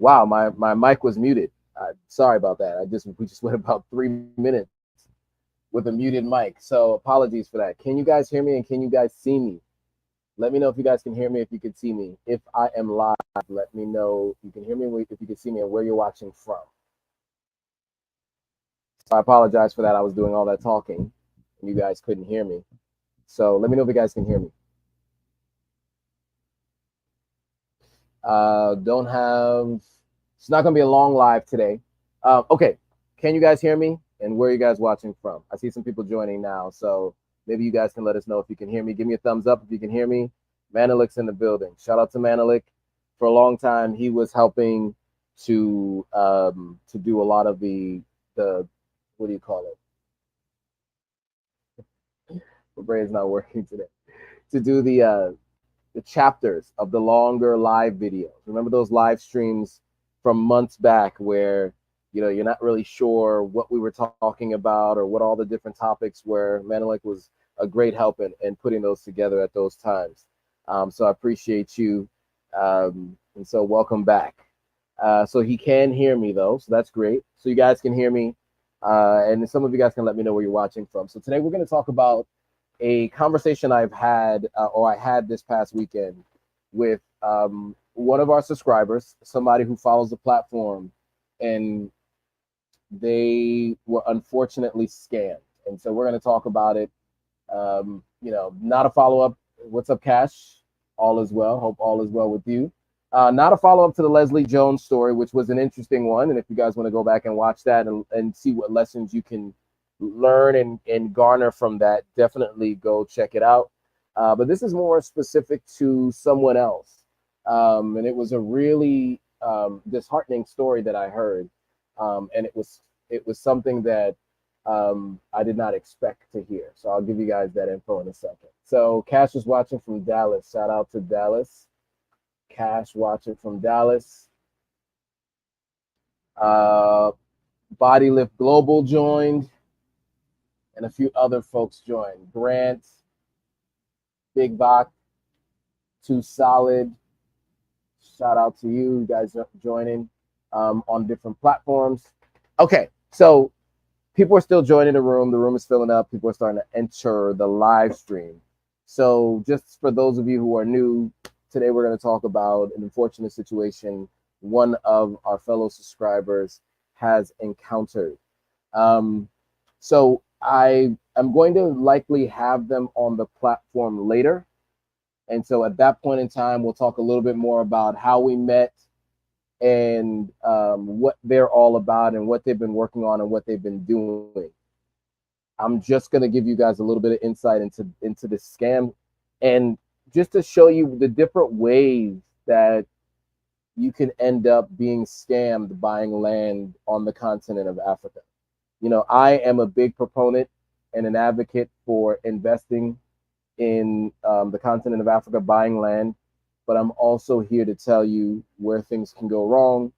Wow, my mic was muted. Sorry about that. We just went about 3 minutes with a muted mic. So apologies for that. Can you guys hear me and can you guys see me? Let me know if you guys can hear me, if you can see me. If I am live, let me know if you can hear me, if you can see me, and where you're watching from. So I apologize for that. I was doing all that talking and you guys couldn't hear me. So let me know if you guys can hear me. Don't have. It's not gonna be a long live today. Okay, can you guys hear me? And where are you guys watching from? I see some people joining now, so maybe you guys can let us know if you can hear me. Give me a thumbs up if you can hear me. Manalik's in the building. Shout out to Manalik. For a long time, he was helping to do a lot of the what do you call it? My brain's not working today. To do the chapters of the longer live videos. Remember those live streams from months back where you're not really sure what we were talking about or what all the different topics were. Manelik was a great help in putting those together at those times. So I appreciate you. And so welcome back. So he can hear me though, so that's great. So you guys can hear me. And some of you guys can let me know where you're watching from. So today we're going to talk about a conversation I've had, or I had this past weekend with one of our subscribers, somebody who follows the platform, and they were unfortunately scammed. And so we're going to talk about it. Not a follow up. What's up, Cash? All is well. Hope all is well with you. Not a follow up to the Leslie Jones story, which was an interesting one. And if you guys want to go back and watch that and see what lessons you can learn and garner from that, definitely go check it out. But this is more specific to someone else. And it was a really disheartening story that I heard. And it was something that I did not expect to hear. So I'll give you guys that info in a second. So Cash is watching from Dallas. Shout out to Dallas. Cash watching from Dallas. Body Lift Global joined, and a few other folks joined. Grant, Big Bach, Too Solid. Shout out to you guys joining on different platforms. Okay, so people are still joining the room. The room is filling up. People are starting to enter the live stream. So just for those of you who are new, today we're going to talk about an unfortunate situation one of our fellow subscribers has encountered. So I am going to likely have them on the platform later. And so at that point in time, we'll talk a little bit more about how we met and what they're all about and what they've been working on and what they've been doing. I'm just going to give you guys a little bit of insight into this scam, and just to show you the different ways that you can end up being scammed buying land on the continent of Africa. I am a big proponent and an advocate for investing in the continent of Africa, buying land, but I'm also here to tell you where things can go wrong,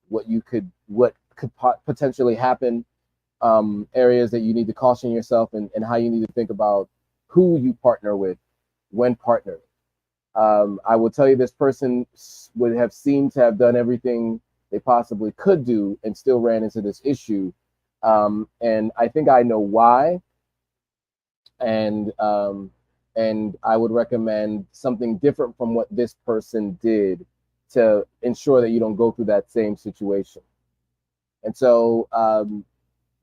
what could potentially happen, areas that you need to caution yourself, and how you need to think about who you partner with when partnering. I will tell you, this person would have seemed to have done everything they possibly could do and still ran into this issue. And I think I know why. And I would recommend something different from what this person did to ensure that you don't go through that same situation. And so,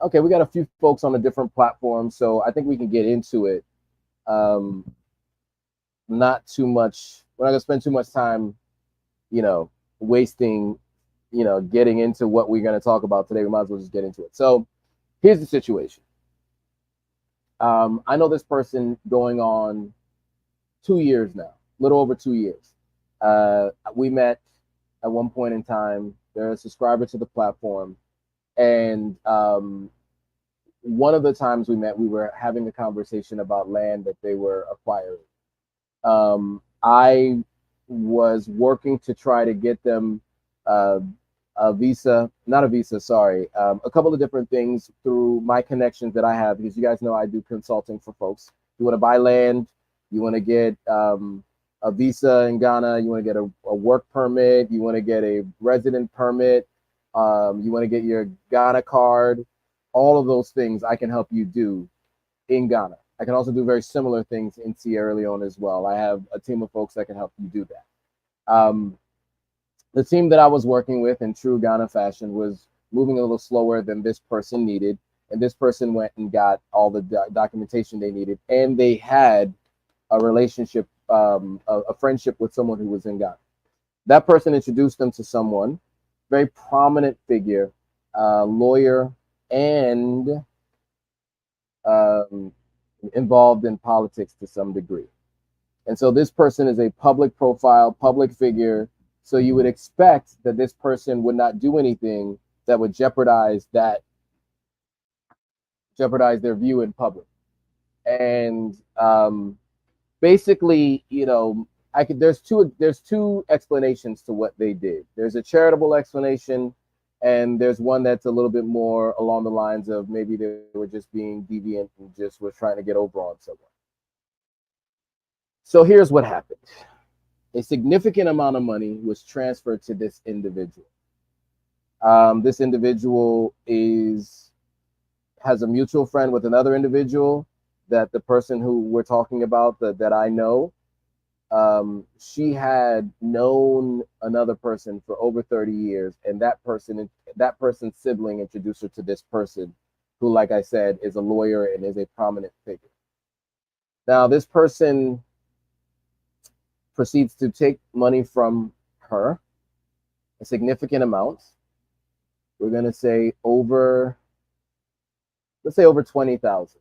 okay, we got a few folks on a different platform, so I think we can get into it. Not too much. We're not gonna spend too much time, wasting, getting into what we're gonna talk about today. We might as well just get into it. So here's the situation. I know this person going on 2 years now, a little over 2 years. We met at one point in time. They're a subscriber to the platform, and one of the times we met, we were having a conversation about land that they were acquiring. I was working to try to get them a couple of different things through my connections that I have, because you guys know I do consulting for folks. You want to buy land, you want to get a visa in Ghana, you want to get a work permit, you want to get a resident permit, you want to get your Ghana card, all of those things I can help you do in Ghana. I can also do very similar things in Sierra Leone as well. I have a team of folks that can help you do that. The team that I was working with in true Ghana fashion was moving a little slower than this person needed. And this person went and got all the documentation they needed. And they had a relationship, a friendship with someone who was in Ghana. That person introduced them to someone, very prominent figure, lawyer, and involved in politics to some degree. And so this person is a public profile, public figure. So you would expect that this person would not do anything that would jeopardize their view in public. And basically, there's two explanations to what they did. There's a charitable explanation, and there's one that's a little bit more along the lines of maybe they were just being deviant and just were trying to get over on someone. So here's what happened. A significant amount of money was transferred to this individual. This individual has a mutual friend with another individual that the person who we're talking about that I know, she had known another person for over 30 years, and that person's sibling introduced her to this person who, like I said, is a lawyer and is a prominent figure. Now, this person proceeds to take money from her, a significant amount. We're going to say let's say over 20,000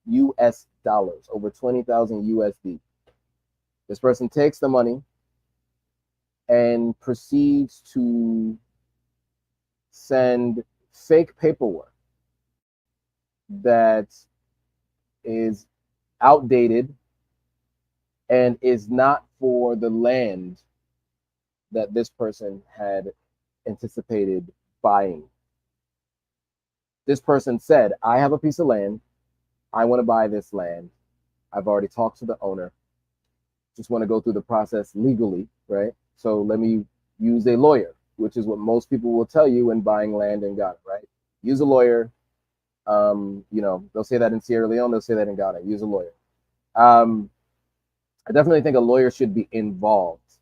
US dollars, over 20,000 USD. This person takes the money and proceeds to send fake paperwork that is outdated and is not for the land that this person had anticipated buying. This person said, I have a piece of land. I want to buy this land. I've already talked to the owner. Just want to go through the process legally, right? So let me use a lawyer, which is what most people will tell you when buying land in Ghana, right? Use a lawyer. They'll say that in Sierra Leone. They'll say that in Ghana. Use a lawyer. I definitely think a lawyer should be involved,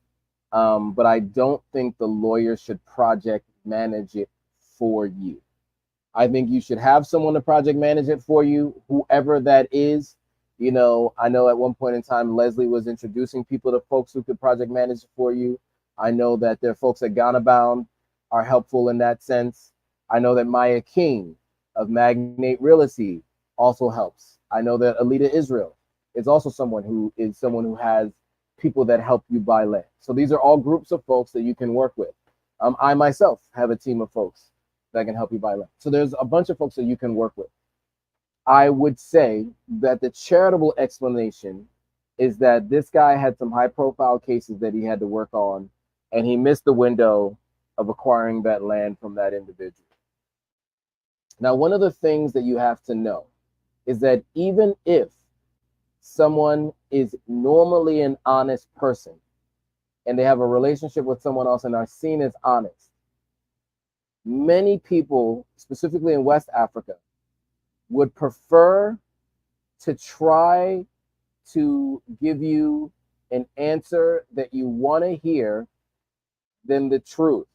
but I don't think the lawyer should project manage it for you. I think you should have someone to project manage it for you, whoever that is. I know at one point in time, Leslie was introducing people to folks who could project manage it for you. I know that there are folks at Ghana Bound are helpful in that sense. I know that Maya King of Magnate Real Estate also helps. I know that Alita Israel is also someone who has people that help you buy land. So these are all groups of folks that you can work with. I myself have a team of folks that can help you buy land. So there's a bunch of folks that you can work with. I would say that the charitable explanation is that this guy had some high profile cases that he had to work on, and he missed the window of acquiring that land from that individual. Now, one of the things that you have to know is that even if someone is normally an honest person and they have a relationship with someone else and are seen as honest, many people, specifically in West Africa, would prefer to try to give you an answer that you want to hear than the truth.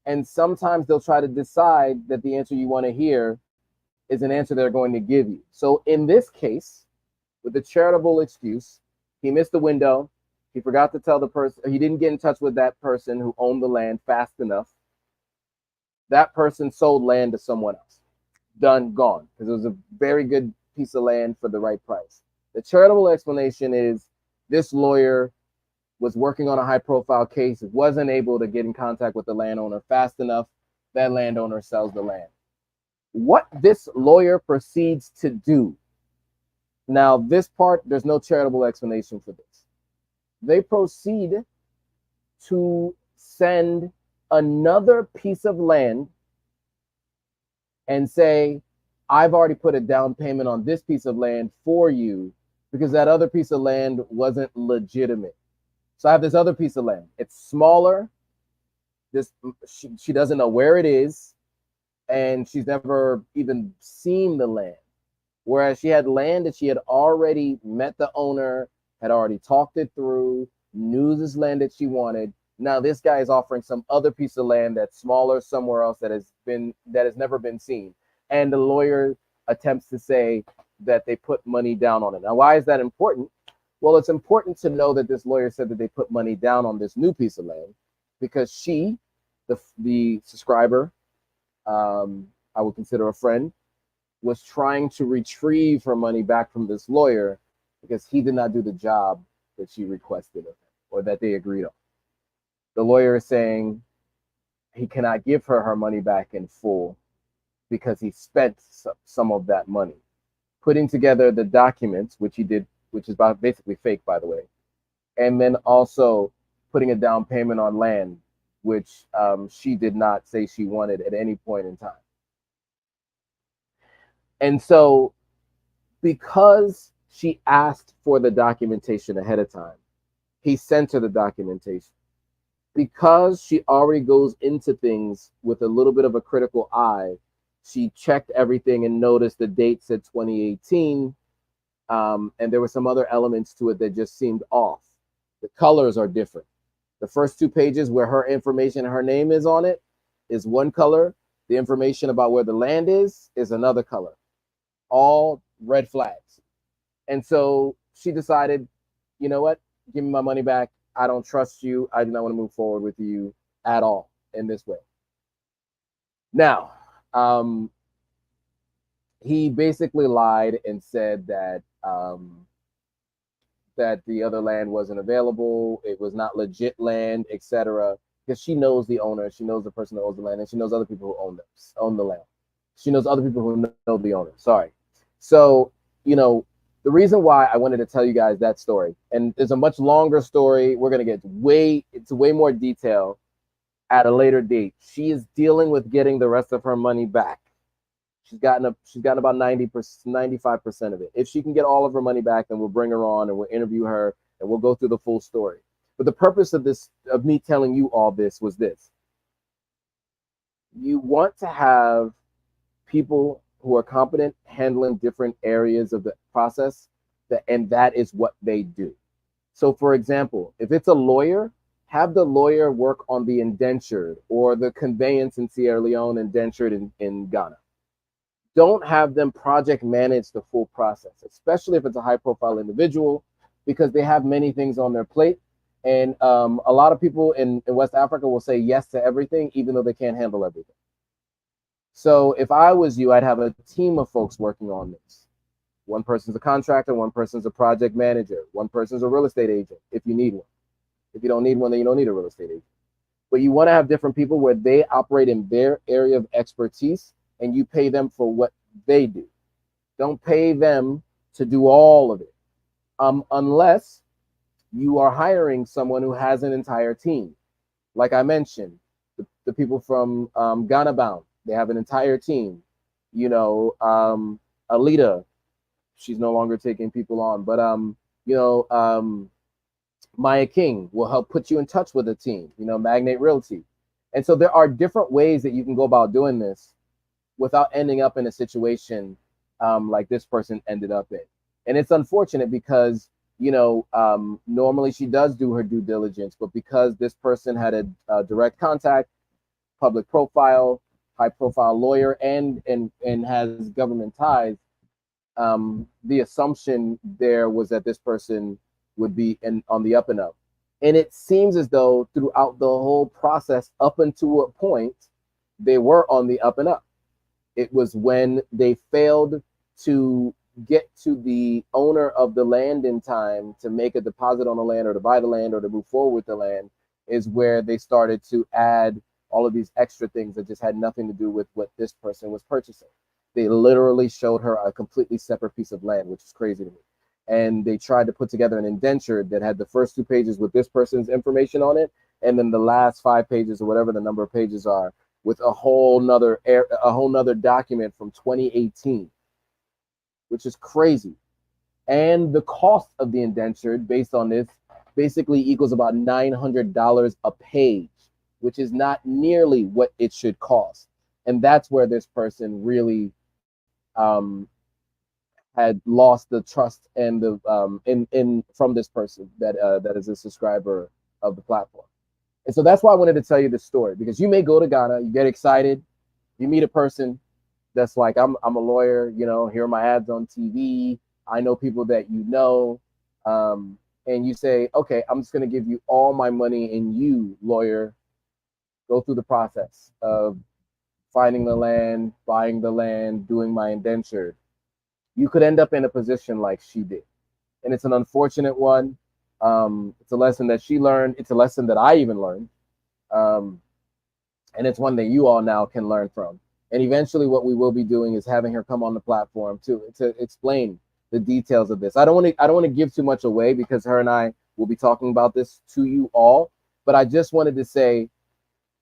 And sometimes they'll try to decide that the answer you want to hear is an answer they're going to give you. So in this case, with the charitable excuse, he missed the window. He forgot to tell the person, he didn't get in touch with that person who owned the land fast enough. That person sold land to someone else. Done, gone, because it was a very good piece of land for the right price. The charitable explanation is this lawyer was working on a high profile case, wasn't able to get in contact with the landowner fast enough. That landowner sells the land. What this lawyer proceeds to do, now this part, there's no charitable explanation for this. They proceed to send another piece of land and say, I've already put a down payment on this piece of land for you because that other piece of land wasn't legitimate. So I have this other piece of land. It's smaller. This she doesn't know where it is, and she's never even seen the land. Whereas she had land that she had already met the owner, had already talked it through, knew this land that she wanted. Now this guy is offering some other piece of land that's smaller somewhere else that has never been seen. And the lawyer attempts to say that they put money down on it. Now, why is that important? Well, it's important to know that this lawyer said that they put money down on this new piece of land because she, the subscriber, I would consider a friend, was trying to retrieve her money back from this lawyer because he did not do the job that she requested of him or that they agreed on. The lawyer is saying he cannot give her money back in full because he spent some of that money putting together the documents, which he did, which is basically fake, by the way, and then also putting a down payment on land, which she did not say she wanted at any point in time. And so because she asked for the documentation ahead of time, he sent her the documentation. Because she already goes into things with a little bit of a critical eye, she checked everything and noticed the date said 2018, and there were some other elements to it that just seemed off. The colors are different. The first 2 pages where her information, her name is on it, is one color. The information about where the land is another color. All red flags. And so she decided, you know what? Give me my money back. I don't trust you. I do not want to move forward with you at all in this way. Now, he basically lied and said that that the other land wasn't available. It was not legit land, etc. Because she knows the owner, she knows the person that owns the land, and she knows other people who own the land. She knows other people who know the owner. Sorry. So, the reason why I wanted to tell you guys that story, and it's a much longer story. We're gonna get way more detail at a later date. She is dealing with getting the rest of her money back. She's gotten about 90%, 95% of it. If she can get all of her money back, then we'll bring her on and we'll interview her and we'll go through the full story. But the purpose of me telling you all this was this. You want to have people who are competent handling different areas of the process, and that is what they do. So for example, if it's a lawyer, have the lawyer work on the indentured or the conveyance in Sierra Leone, indentured in Ghana. Don't have them project manage the full process, especially if it's a high profile individual, because they have many things on their plate. And a lot of people in West Africa will say yes to everything, even though they can't handle everything. So if I was you, I'd have a team of folks working on this. One person's a contractor, one person's a project manager, one person's a real estate agent, if you need one. If you don't need one, then you don't need a real estate agent. But you want to have different people where they operate in their area of expertise and you pay them for what they do. Don't pay them to do all of it, unless you are hiring someone who has an entire team. Like I mentioned, the people from Ghana Bound, they have an entire team. Alita, she's no longer taking people on, but Maya King will help put you in touch with a team, Magnate Realty. And so there are different ways that you can go about doing this without ending up in a situation like this person ended up in. And it's unfortunate because, normally she does do her due diligence, but because this person had a direct contact, public profile, high profile lawyer, and has government ties, the assumption there was that this person would be on the up and up. And it seems as though throughout the whole process, up until a point, they were on the up and up. It was when they failed to get to the owner of the land in time to make a deposit on the land or to buy the land or to move forward with the land is where they started to add all of these extra things that just had nothing to do with what this person was purchasing. They literally showed her a completely separate piece of land, which is crazy to me. And they tried to put together an indenture that had the first 2 pages with this person's information on it, and then the last 5 pages or whatever the number of pages are with a whole nother document from 2018, which is crazy. And the cost of the indentured, based on this, basically equals about $900 a page, which is not nearly what it should cost. And that's where this person really had lost the trust and the in from this person that that is a subscriber of the platform. And so that's why I wanted to tell you this story, because you may go to Ghana, you get excited, you meet a person that's like, I'm a lawyer, you know, here are my ads on TV. I know people that you know. And you say, okay, I'm just going to give you all my money, and you, lawyer, go through the process of finding the land, buying the land, doing my indenture. You could end up in a position like she did. And it's an unfortunate one. It's a lesson that she learned. It's a lesson that I even learned. Um, and it's one that you all now can learn from. And eventually what we will be doing is having her come on the platform to explain the details of this. I don't want to give too much away, because her and I will be talking about this to you all. But I just wanted to say,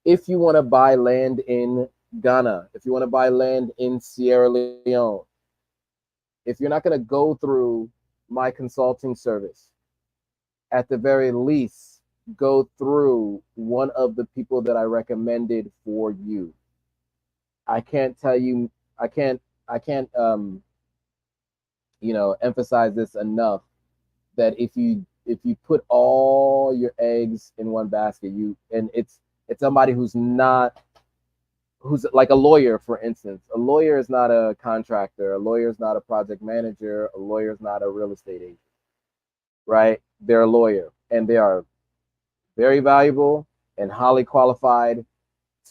if you want to buy land in Ghana, if you want to buy land in Sierra Leone, if you're not going to go through my consulting service, at the very least, go through one of the people that I recommended for you. I can't tell you, I can't, emphasize this enough, that if you put all your eggs in one basket, and it's somebody who's like a lawyer, for instance. A lawyer is not a contractor. A lawyer is not a project manager. A lawyer is not a real estate agent, right? They're a lawyer, and they are very valuable and highly qualified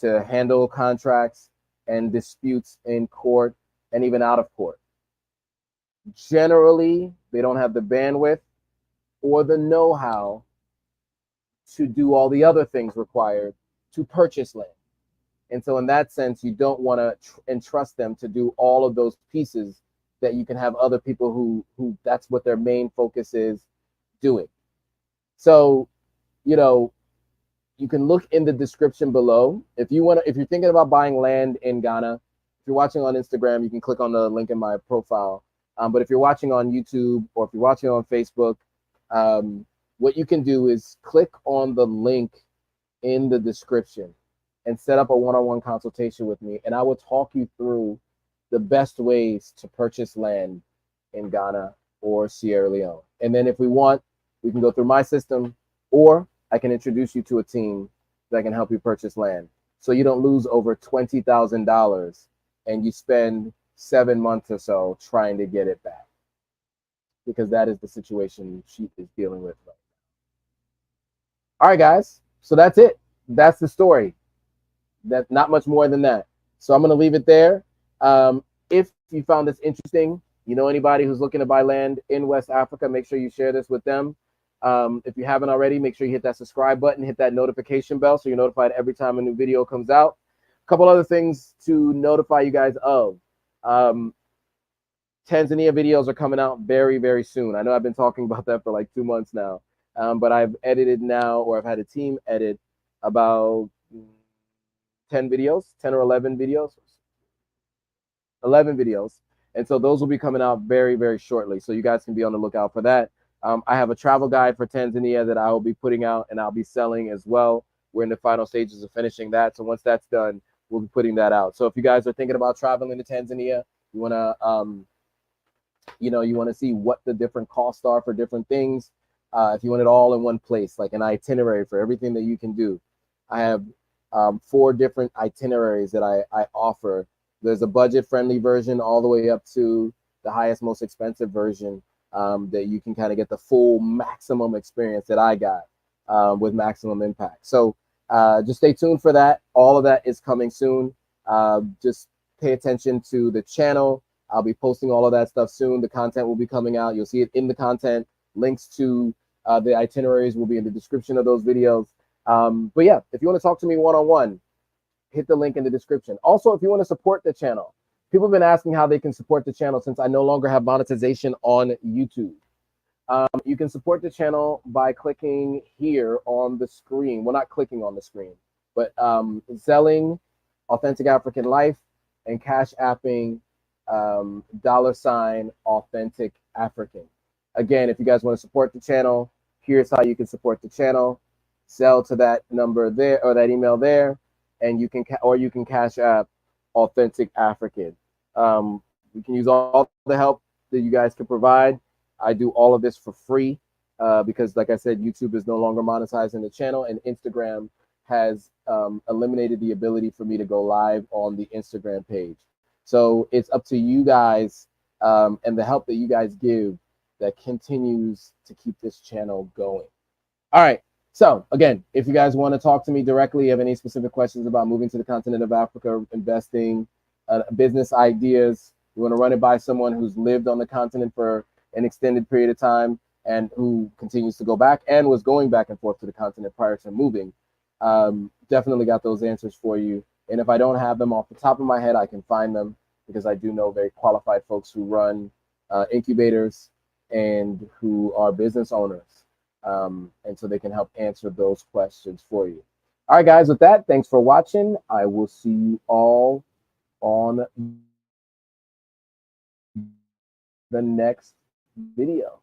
to handle contracts and disputes in court and even out of court. Generally, they don't have the bandwidth or the know-how to do all the other things required to purchase land. And so in that sense, you don't want to entrust them to do all of those pieces that you can have other people who that's what their main focus is doing. So, you can look in the description below. If you're thinking about buying land in Ghana, if you're watching on Instagram, you can click on the link in my profile. But if you're watching on YouTube, or if you're watching on Facebook, what you can do is click on the link in the description and set up a one-on-one consultation with me, and I will talk you through the best ways to purchase land in Ghana or Sierra Leone. And then if we want, we can go through my system, or I can introduce you to a team that can help you purchase land, so you don't lose over $20,000 and you spend 7 months or so trying to get it back, because that is the situation she is dealing with right now. All right, guys. So that's it. That's the story. That's not much more than that. So I'm going to leave it there. If you found this interesting, anybody who's looking to buy land in West Africa, make sure you share this with them. If you haven't already, make sure you hit that subscribe button, hit that notification bell, so you're notified every time a new video comes out. A couple other things to notify you guys of. Tanzania videos are coming out very, very soon. I know I've been talking about that for like 2 months now, but I've edited now, or I've had a team edit about 10 videos, 10 or 11 videos, 11 videos. And so those will be coming out very, very shortly. So you guys can be on the lookout for that. I have a travel guide for Tanzania that I will be putting out, and I'll be selling as well. We're in the final stages of finishing that. So once that's done, we'll be putting that out. So if you guys are thinking about traveling to Tanzania, you want to, you want to see what the different costs are for different things. If you want it all in one place, like an itinerary for everything that you can do, I have 4 different itineraries that I offer. There's a budget-friendly version all the way up to the highest, most expensive version, that you can kind of get the full maximum experience that I got with maximum impact. So just stay tuned for that. All of that is coming soon. Just pay attention to the channel. I'll be posting all of that stuff soon. The content will be coming out. You'll see it in the content. Links to the itineraries will be in the description of those videos. But yeah, if you want to talk to me one-on-one, hit the link in the description. Also, if you want to support the channel, people have been asking how they can support the channel since I no longer have monetization on YouTube. You can support the channel by clicking here on the screen. Well, not clicking on the screen, but selling Authentic African Life and cash apping $Authentic African. Again, if you guys want to support the channel, here's how you can support the channel. Sell to that number there or that email there, and you can or you can cash app Authentic African. We can use all the help that you guys can provide. I do all of this for free because, like I said, YouTube is no longer monetizing the channel, and Instagram has eliminated the ability for me to go live on the Instagram page. So it's up to you guys and the help that you guys give that continues to keep this channel going. All right. So again, if you guys want to talk to me directly, have any specific questions about moving to the continent of Africa, investing, business ideas, you want to run it by someone who's lived on the continent for an extended period of time and who continues to go back and was going back and forth to the continent prior to moving, definitely got those answers for you. And if I don't have them off the top of my head, I can find them because I do know very qualified folks who run incubators and who are business owners. And so they can help answer those questions for you. All right, guys, with that, thanks for watching. I will see you all on the next video.